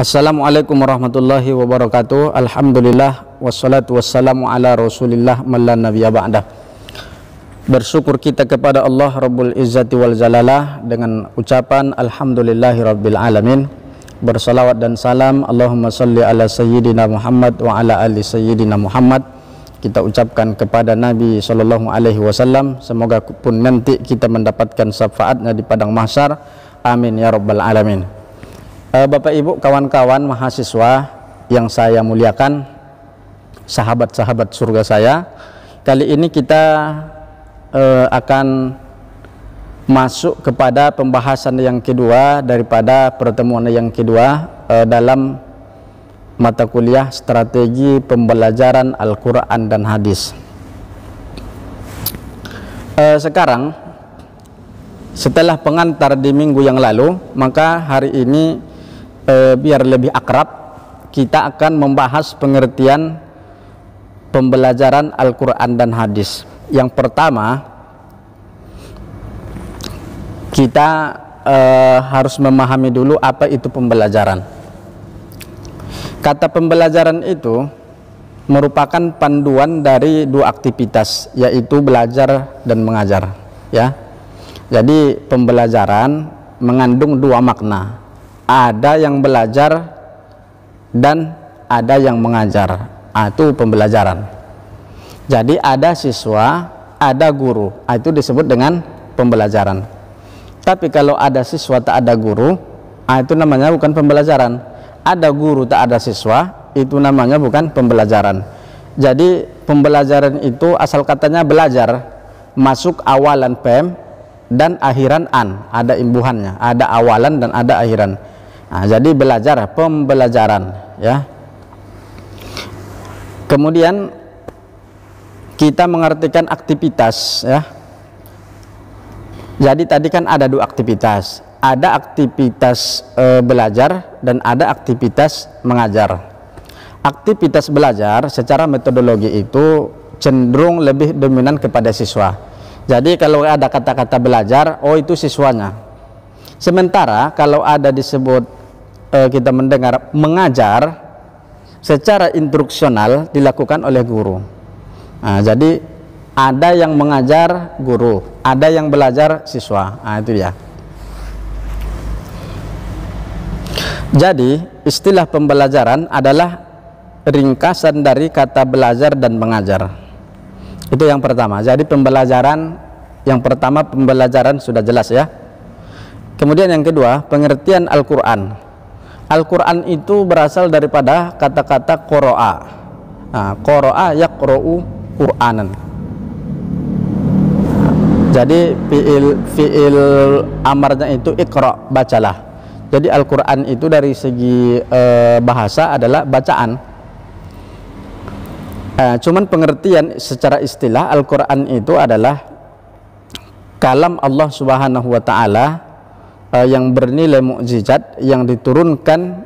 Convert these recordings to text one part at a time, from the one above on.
Assalamualaikum warahmatullahi wabarakatuh. Alhamdulillah wassalatu wassalamu ala rasulillah man la nabiyya ba'dah. Bersyukur kita kepada Allah Rabbul Izzati wal Jalalah dengan ucapan alhamdulillahi rabbil alamin. Bersalawat dan salam Allahumma salli ala sayyidina Muhammad wa ala ali sayyidina Muhammad. Kita ucapkan kepada Nabi sallallahu alaihi wasallam, semoga pun nanti kita mendapatkan syafaatnya di padang mahsyar. Amin ya rabbal alamin. Bapak Ibu, kawan-kawan mahasiswa yang saya muliakan, sahabat-sahabat surga saya, kali ini kita akan masuk kepada pembahasan yang kedua daripada pertemuan yang kedua dalam mata kuliah strategi pembelajaran Al-Quran dan Hadis. Sekarang setelah pengantar di minggu yang lalu, maka hari ini biar lebih akrab, kita akan membahas pengertian pembelajaran Al-Quran dan Hadis. Yang pertama, kita harus memahami dulu apa itu pembelajaran. Kata pembelajaran itu merupakan panduan dari dua aktivitas, yaitu belajar dan mengajar, ya. Jadi pembelajaran mengandung dua makna. Ada yang belajar dan ada yang mengajar. Itu pembelajaran. Jadi ada siswa, ada guru. Itu disebut dengan pembelajaran. Tapi kalau ada siswa tak ada guru, itu namanya bukan pembelajaran. Ada guru tak ada siswa, itu namanya bukan pembelajaran. Jadi pembelajaran itu asal katanya belajar, masuk awalan pem dan akhiran an, ada imbuhannya, ada awalan dan ada akhiran. Nah, jadi belajar, pembelajaran, ya. Kemudian kita mengartikan aktivitas, ya. Jadi tadi kan ada dua aktivitas, ada aktivitas belajar dan ada aktivitas mengajar. Aktivitas belajar secara metodologi itu cenderung lebih dominan kepada siswa. Jadi kalau ada kata-kata belajar, oh itu siswanya. Sementara kalau ada disebut kita mendengar mengajar, secara instruksional dilakukan oleh guru. Nah, jadi ada yang mengajar guru, ada yang belajar siswa. Nah, itu dia. Jadi istilah pembelajaran adalah ringkasan dari kata belajar dan mengajar. Itu yang pertama. Jadi pembelajaran yang pertama, pembelajaran sudah jelas, ya. Kemudian yang kedua, pengertian Al-Quran. Al-Quran itu berasal daripada kata-kata qoro'a. Nah, qoro'a yaqro'u Qur'anan. Jadi fi'il amarnya itu iqra', bacalah. Jadi Al-Quran itu dari segi bahasa adalah bacaan. Cuman pengertian secara istilah Al-Quran itu adalah kalam Allah Subhanahu wa Ta'ala yang bernilai mukjizat yang diturunkan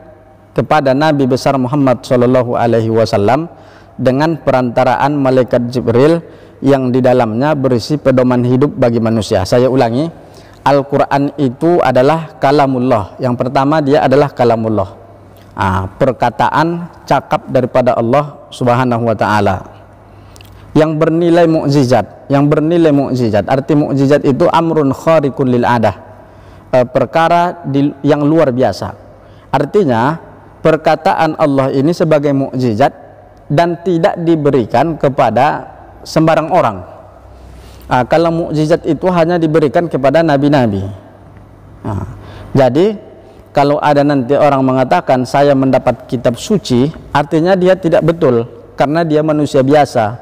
kepada Nabi besar Muhammad Shallallahu Alaihi Wasallam dengan perantaraan malaikat Jibril yang di dalamnya berisi pedoman hidup bagi manusia. Saya ulangi, Al-Quran itu adalah kalamullah. Yang pertama, dia adalah kalamullah, perkataan cakap daripada Allah Subhanahu wa Ta'ala yang bernilai mukjizat. Yang bernilai mukjizat, arti mukjizat itu amrun khariqun lil adah, perkara yang luar biasa. Artinya perkataan Allah ini sebagai mukjizat dan tidak diberikan kepada sembarang orang. Kalau mukjizat itu hanya diberikan kepada nabi-nabi. Jadi kalau ada nanti orang mengatakan saya mendapat kitab suci, artinya dia tidak betul, karena dia manusia biasa,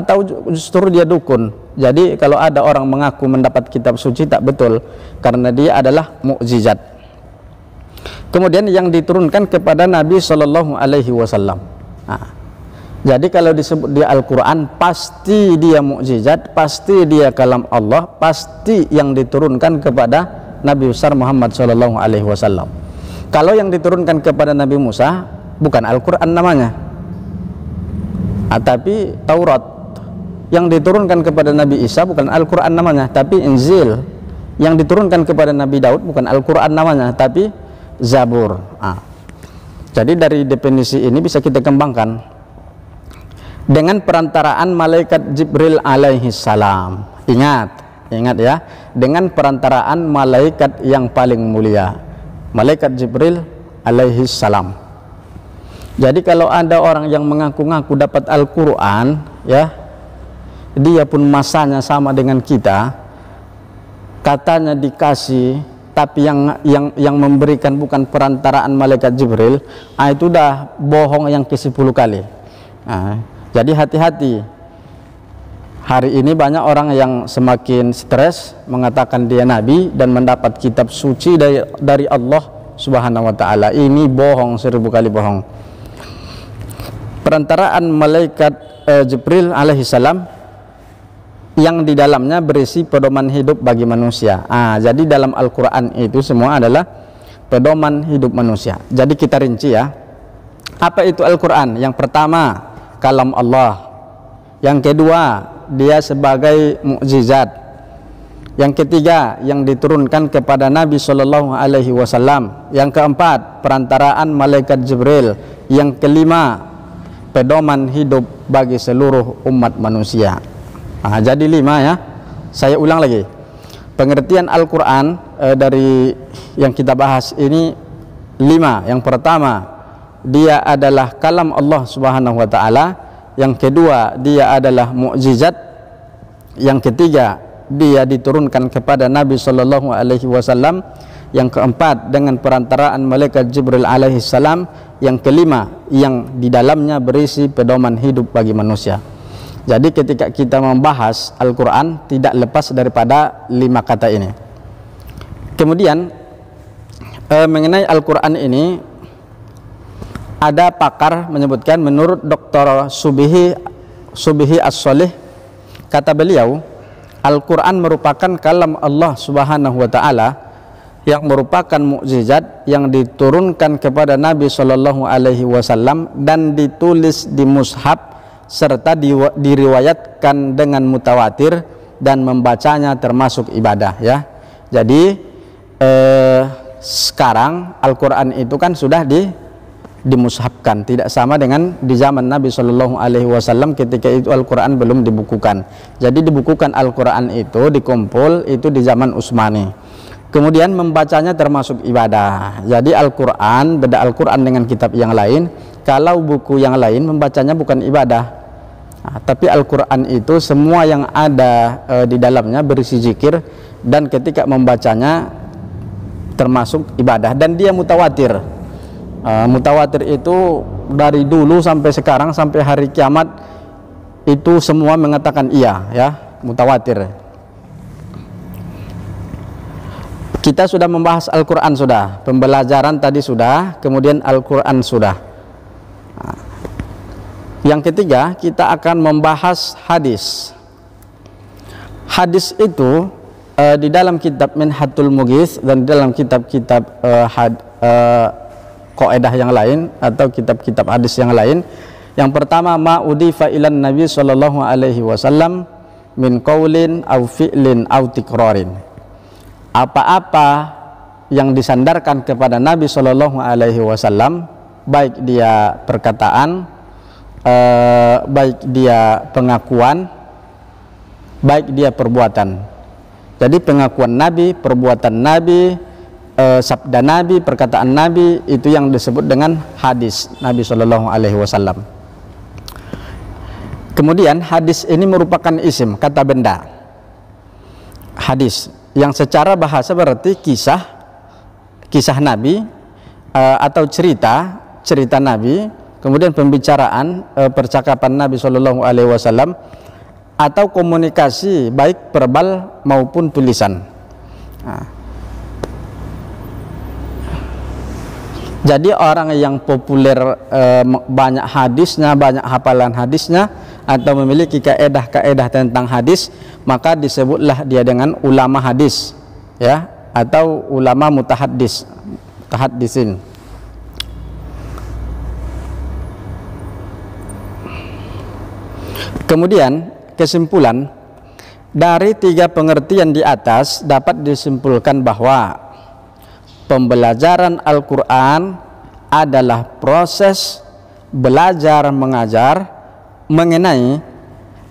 atau justru dia dukun. Jadi kalau ada orang mengaku mendapat kitab suci, tak betul, karena dia adalah mukjizat. Kemudian yang diturunkan kepada Nabi Shallallahu Alaihi Wasallam. Jadi kalau disebut dia Al-Quran, pasti dia mukjizat, pasti dia kalam Allah, pasti yang diturunkan kepada Nabi besar Muhammad Shallallahu Alaihi Wasallam. Kalau yang diturunkan kepada Nabi Musa bukan Al-Quran namanya, tapi Taurat. Yang diturunkan kepada Nabi Isa bukan Al-Quran namanya, tapi Injil. Yang diturunkan kepada Nabi Daud bukan Al-Quran namanya, tapi Zabur. Jadi dari definisi ini bisa kita kembangkan dengan perantaraan malaikat Jibril alaihi salam. Ingat ya, dengan perantaraan malaikat yang paling mulia, malaikat Jibril alaihi salam. Jadi kalau ada orang yang mengaku-ngaku dapat Al-Quran, ya, dia pun masanya sama dengan kita, katanya dikasih, tapi yang memberikan bukan perantaraan malaikat Jibril, itu udah bohong yang ke-10 kali. Jadi hati-hati. Hari ini banyak orang yang semakin stres mengatakan dia nabi dan mendapat kitab suci dari Allah Subhanahu wa taala. Ini bohong, 1000 kali bohong. Perantaraan malaikat Jibril alaihi salam yang di dalamnya berisi pedoman hidup bagi manusia. Jadi dalam Al-Quran itu semua adalah pedoman hidup manusia. Jadi kita rinci ya, apa itu Al-Quran? Yang pertama, kalam Allah. Yang kedua, dia sebagai mukjizat. Yang ketiga, yang diturunkan kepada Nabi Shallallahu Alaihi Wasallam. Yang keempat, perantaraan malaikat Jibril. Yang kelima, pedoman hidup bagi seluruh umat manusia. Jadi 5 ya. Saya ulang lagi. Pengertian Al-Quran dari yang kita bahas ini 5. Yang pertama, dia adalah kalam Allah Subhanahu wa taala. Yang kedua, dia adalah mukjizat. Yang ketiga, dia diturunkan kepada Nabi Shallallahu Alaihi Wasallam. Yang keempat, dengan perantaraan malaikat Jibril alaihi salam. Yang kelima, yang di dalamnya berisi pedoman hidup bagi manusia. Jadi ketika kita membahas Al-Quran, tidak lepas daripada 5 kata ini. Kemudian mengenai Al-Quran ini, ada pakar menyebutkan, menurut Dr. Subihi As-Solih, kata beliau, Al-Quran merupakan kalam Allah Subhanahu wa taala yang merupakan mukjizat yang diturunkan kepada Nabi Shallallahu Alaihi Wasallam dan ditulis di mushaf serta diriwayatkan dengan mutawatir dan membacanya termasuk ibadah ya. Jadi sekarang Al-Quran itu kan sudah dimushafkan, tidak sama dengan di zaman Nabi Shallallahu Alaihi Wasallam ketika itu Al-Quran belum dibukukan. Jadi dibukukan Al-Quran itu dikumpul itu di zaman Utsmani. Kemudian membacanya termasuk ibadah. Jadi Al-Quran, beda Al-Quran dengan kitab yang lain. Kalau buku yang lain membacanya bukan ibadah. Tapi Al-Quran itu semua yang ada di dalamnya berisi zikir, dan ketika membacanya termasuk ibadah, dan dia mutawatir. Mutawatir itu dari dulu sampai sekarang sampai hari kiamat itu semua mengatakan iya ya, mutawatir. Kita sudah membahas Al-Quran sudah, pembelajaran tadi sudah, kemudian Al-Quran sudah. Yang ketiga, kita akan membahas hadis. Hadis itu di dalam kitab Minhatul Mughith dan di dalam kitab-kitab qaedah yang lain atau kitab-kitab hadis yang lain. Yang pertama, ma udifa ilan Nabi sallallahu alaihi wasallam min qaulin au fi'lin au tikrarin. Apa-apa yang disandarkan kepada Nabi Shallallahu Alaihi Wasallam, baik dia perkataan, baik dia pengakuan, baik dia perbuatan. Jadi pengakuan Nabi, perbuatan Nabi, sabda Nabi, perkataan Nabi, itu yang disebut dengan hadis Nabi Shallallahu Alaihi Wasallam. Kemudian hadis ini merupakan isim, kata benda. Hadis yang secara bahasa berarti kisah Nabi atau cerita Nabi, kemudian pembicaraan, percakapan Nabi Shallallahu Alaihi Wasallam, atau komunikasi baik verbal maupun tulisan. Jadi orang yang populer banyak hadisnya, banyak hafalan hadisnya, atau memiliki kaedah-kaedah tentang hadis, maka disebutlah dia dengan ulama hadis ya, atau ulama mutahaddisin. Kemudian kesimpulan dari 3 pengertian di atas dapat disimpulkan bahwa pembelajaran Al-Quran adalah proses belajar mengajar mengenai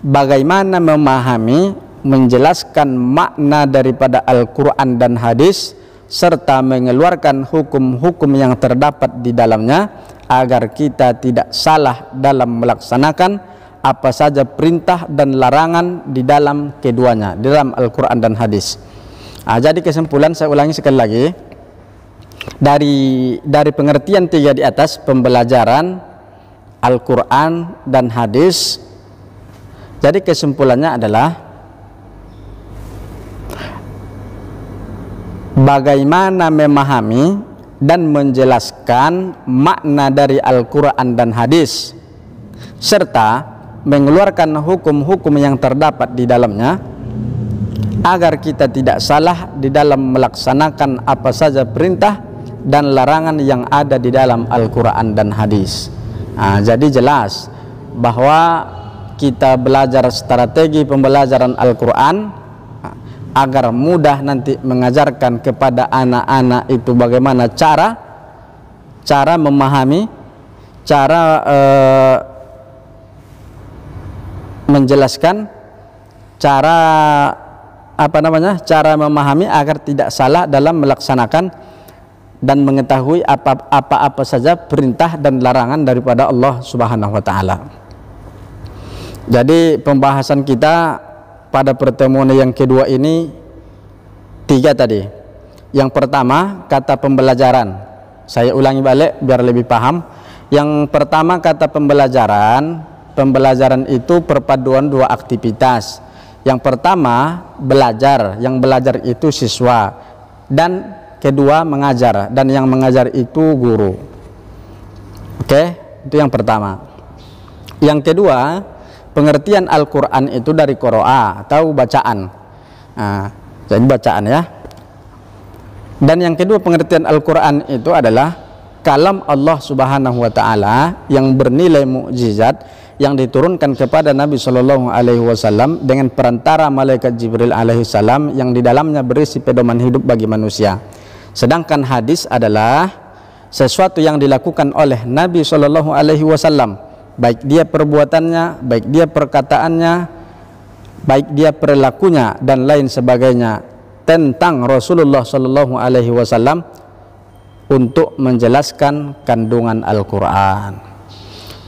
bagaimana memahami, menjelaskan makna daripada Al-Quran dan hadis, serta mengeluarkan hukum-hukum yang terdapat di dalamnya, agar kita tidak salah dalam melaksanakan apa saja perintah dan larangan di dalam keduanya, di dalam Al-Quran dan hadis. Jadi kesimpulan, saya ulangi sekali lagi, dari pengertian tiga di atas, pembelajaran Al-Quran dan hadis, jadi kesimpulannya adalah bagaimana memahami dan menjelaskan makna dari Al-Quran dan hadis, serta mengeluarkan hukum-hukum yang terdapat di dalamnya, agar kita tidak salah di dalam melaksanakan apa saja perintah dan larangan yang ada di dalam Al-Quran dan hadis. Jadi jelas bahwa kita belajar strategi pembelajaran Al-Quran agar mudah nanti mengajarkan kepada anak-anak itu bagaimana cara memahami, cara menjelaskan, cara memahami agar tidak salah dalam melaksanakan dan mengetahui apa-apa saja perintah dan larangan daripada Allah Subhanahu wa taala. Jadi pembahasan kita pada pertemuan yang kedua ini 3 tadi. Yang pertama, kata pembelajaran. Saya ulangi balik biar lebih paham. Yang pertama, kata pembelajaran. Pembelajaran itu perpaduan 2 aktivitas. Yang pertama belajar, yang belajar itu siswa, dan kedua mengajar, dan yang mengajar itu guru. Oke, itu yang pertama. Yang kedua, pengertian Al-Quran itu dari qiraah atau bacaan. Jadi bacaan ya. Dan yang kedua, pengertian Al-Quran itu adalah kalam Allah Subhanahu wa taala yang bernilai mukjizat yang diturunkan kepada Nabi Shallallahu Alaihi Wasallam dengan perantara malaikat Jibril Alaihi Salam, yang di dalamnya berisi pedoman hidup bagi manusia. Sedangkan hadis adalah sesuatu yang dilakukan oleh Nabi Shallallahu Alaihi Wasallam, baik dia perbuatannya, baik dia perkataannya, baik dia perilakunya dan lain sebagainya tentang Rasulullah Shallallahu Alaihi Wasallam untuk menjelaskan kandungan Al-Quran.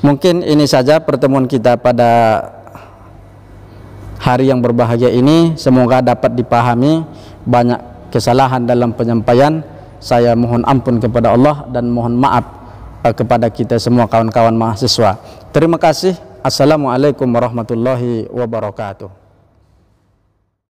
Mungkin ini saja pertemuan kita pada hari yang berbahagia ini. Semoga dapat dipahami. Banyak kesalahan dalam penyampaian, saya mohon ampun kepada Allah dan mohon maaf kepada kita semua kawan-kawan mahasiswa. Terima kasih. Assalamualaikum warahmatullahi wabarakatuh.